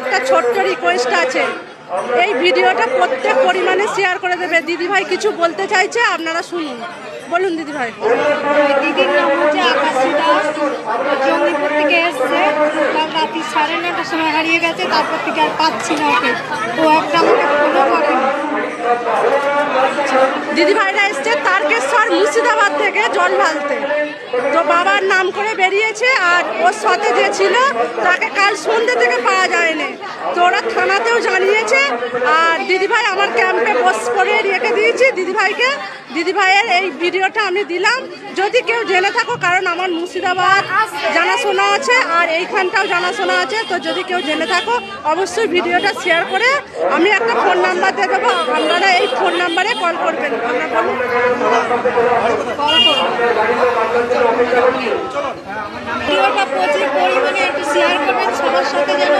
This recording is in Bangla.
একটা ছোট্ট রিকোয়েস্ট আছে, এই ভিডিওটা প্রত্যেক পরিমাণে শেয়ার করে দেবে। দিদিভাই কিছু বলতে চাইছে, আপনারা শুনুন। বলুন দিদিভাই। দিদির নাম হচ্ছে আকাশী দাস, জঙ্গিপুর থেকে এসছে। কাল রাত্রি 9:30টার সময় হারিয়ে গেছে, তারপর থেকে আর পাচ্ছি না ওকে। ও একটা আমাকে ফোনও করেনি। দিদিভাইরা এসছে তারকেশ্বর মুর্শিদাবাদ থেকে জল ঢালতে, তো বাবার নাম করে বেরিয়েছে। আর ওর সাথে যে ছিল তাকে কাল সন্ধ্যে থেকে পাওয়া যায়নি, তো ওরা থানাতেও জানিয়েছে। আর দিদিভাই আমার ক্যাম্পে বস করে রেখে দিয়েছি দিদিভাইকে। দিদিভাইয়ের এই ভিডিওটা আমি দিলাম, যদি কেউ জেনে থাকো, কারণ আমার মুর্শিদাবাদ জানাশোনা আছে আর এইখানটাও জানাশোনা আছে, তো যদি কেউ জেনে থাকো অবশ্যই ভিডিওটা শেয়ার করে আমি একটা ফোন নাম্বার দিয়ে দেবো, আপনারা এই ফোন নাম্বারে কল করবেন। আপনারা বলুন। ভিডিওটা প্রচুর পরিমাণে একটু শেয়ার করবেন সবার সাথে যেন